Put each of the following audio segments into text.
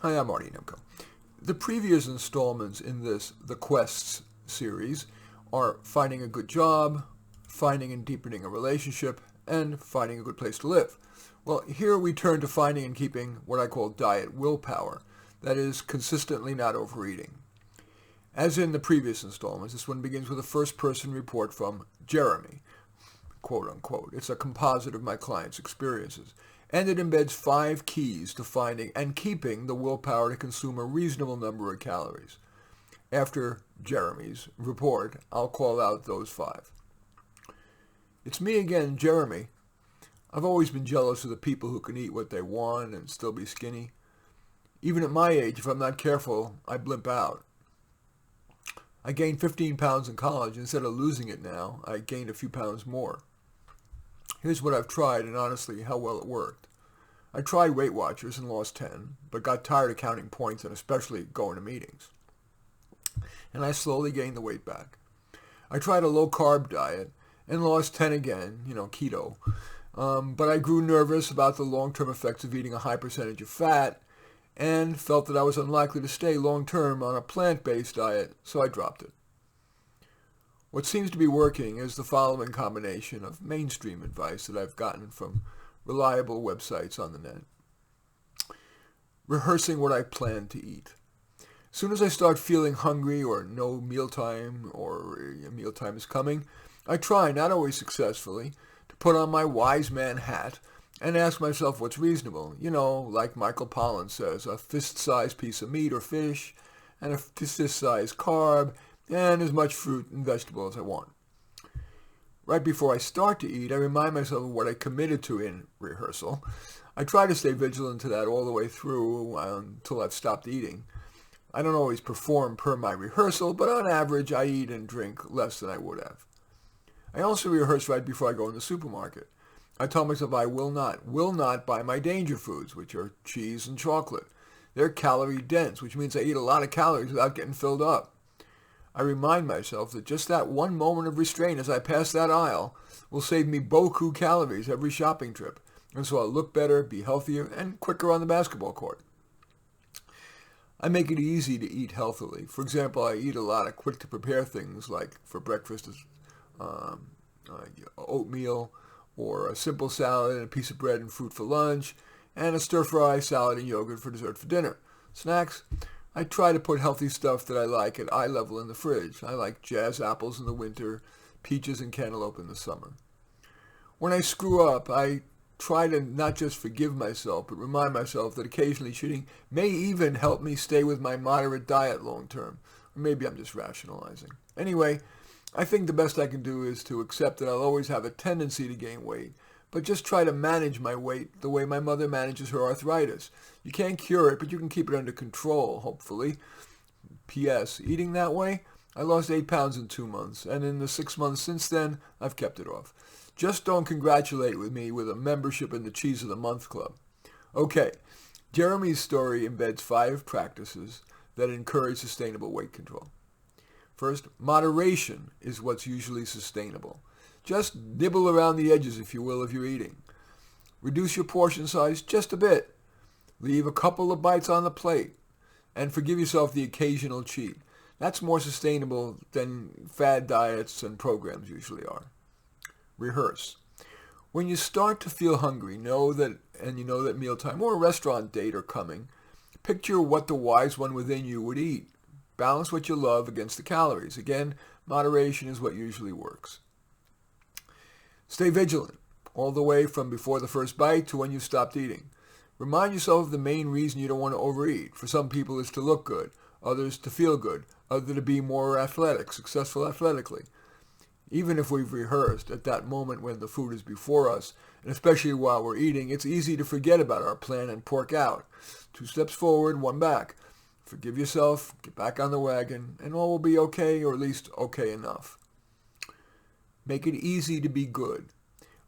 Hi, I'm Marty Nemko. The previous installments in this The Quests series are finding a good job, finding and deepening a relationship, and finding a good place to live. Well, here we turn to finding and keeping what I call diet willpower, that is, consistently not overeating. As in the previous installments, this one begins with a first-person report from Jeremy, quote unquote. It's a composite of my clients' experiences. And it embeds 5 keys to finding and keeping the willpower to consume a reasonable number of calories. After Jeremy's report, I'll call out those 5. It's me again, Jeremy. I've always been jealous of the people who can eat what they want and still be skinny. Even at my age, if I'm not careful, I blimp out. I gained 15 pounds in college. Instead of losing it now, I gained a few pounds more. Here's what I've tried and honestly how well it worked. I tried Weight Watchers and lost 10, but got tired of counting points and especially going to meetings. And I slowly gained the weight back. I tried a low-carb diet and lost 10 again, keto. But I grew nervous about the long-term effects of eating a high percentage of fat and felt that I was unlikely to stay long-term on a plant-based diet, so I dropped it. What seems to be working is the following combination of mainstream advice that I've gotten from reliable websites on the net. Rehearsing what I plan to eat. As soon as I start feeling hungry or no mealtime or mealtime is coming, I try, not always successfully, to put on my wise man hat and ask myself what's reasonable. Like Michael Pollan says, a fist-sized piece of meat or fish and a fist-sized carb and as much fruit and vegetable as I want. Right before I start to eat, I remind myself of what I committed to in rehearsal. I try to stay vigilant to that all the way through until I've stopped eating. I don't always perform per my rehearsal, but on average, I eat and drink less than I would have. I also rehearse right before I go in the supermarket. I tell myself I will not buy my danger foods, which are cheese and chocolate. They're calorie dense, which means I eat a lot of calories without getting filled up. I remind myself that just that one moment of restraint as I pass that aisle will save me beaucoup calories every shopping trip, and so I'll look better, be healthier, and quicker on the basketball court. I make it easy to eat healthily. For example, I eat a lot of quick-to-prepare things like for breakfast oatmeal, or a simple salad and a piece of bread and fruit for lunch, and a stir-fry salad and yogurt for dessert for dinner. Snacks? I try to put healthy stuff that I like at eye level in the fridge. I like jazz apples in the winter, peaches and cantaloupe in the summer. When I screw up, I try to not just forgive myself, but remind myself that occasionally cheating may even help me stay with my moderate diet long term. Or maybe I'm just rationalizing. Anyway, I think the best I can do is to accept that I'll always have a tendency to gain weight, but just try to manage my weight the way my mother manages her arthritis. You can't cure it, but you can keep it under control, hopefully. P.S. Eating that way, I lost 8 pounds in 2 months, and in the 6 months since then, I've kept it off. Just don't congratulate me with a membership in the Cheese of the Month Club. Okay, Jeremy's story embeds 5 practices that encourage sustainable weight control. First, moderation is what's usually sustainable. Just nibble around the edges, if you will, of your eating. Reduce your portion size just a bit. Leave a couple of bites on the plate. And forgive yourself the occasional cheat. That's more sustainable than fad diets and programs usually are. Rehearse. When you start to feel hungry, you know that mealtime or a restaurant date are coming, picture what the wise one within you would eat. Balance what you love against the calories. Again, moderation is what usually works. Stay vigilant, all the way from before the first bite to when you've stopped eating. Remind yourself of the main reason you don't want to overeat. For some people, it's to look good, others to feel good, others to be more athletic, successful athletically. Even if we've rehearsed at that moment when the food is before us, and especially while we're eating, it's easy to forget about our plan and pork out. 2 steps forward, 1 back. Forgive yourself, get back on the wagon, and all will be okay, or at least okay enough. Make it easy to be good.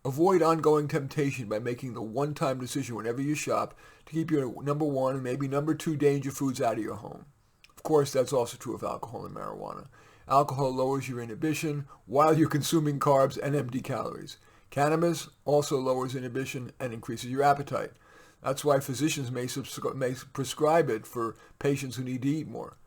Avoid ongoing temptation by making the one-time decision whenever you shop to keep your number 1 and maybe number 2 danger foods out of your home. Of course, that's also true of alcohol and marijuana. Alcohol lowers your inhibition while you're consuming carbs and empty calories. Cannabis also lowers inhibition and increases your appetite. That's why physicians may prescribe it for patients who need to eat more.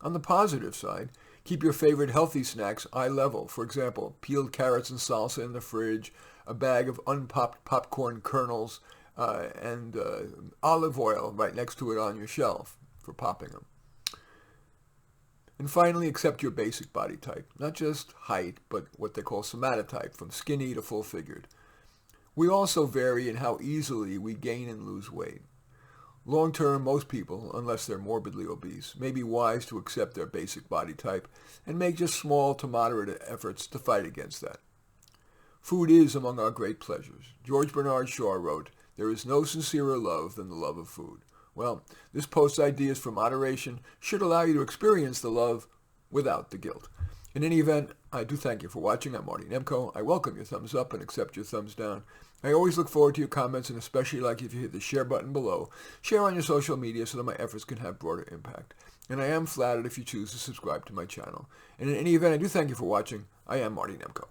On the positive side, keep your favorite healthy snacks eye level. For example, peeled carrots and salsa in the fridge, a bag of unpopped popcorn kernels, and olive oil right next to it on your shelf for popping them. And finally, accept your basic body type, not just height, but what they call somatotype, from skinny to full-figured. We also vary in how easily we gain and lose weight. Long-term, most people, unless they're morbidly obese, may be wise to accept their basic body type and make just small to moderate efforts to fight against that. Food is among our great pleasures. George Bernard Shaw wrote, "There is no sincerer love than the love of food." Well, this post's ideas for moderation should allow you to experience the love without the guilt. In any event, I do thank you for watching. I'm Marty Nemko. I welcome your thumbs up and accept your thumbs down. I always look forward to your comments, and especially like if you hit the share button below. Share on your social media so that my efforts can have broader impact. And I am flattered if you choose to subscribe to my channel. And in any event, I do thank you for watching. I am Marty Nemko.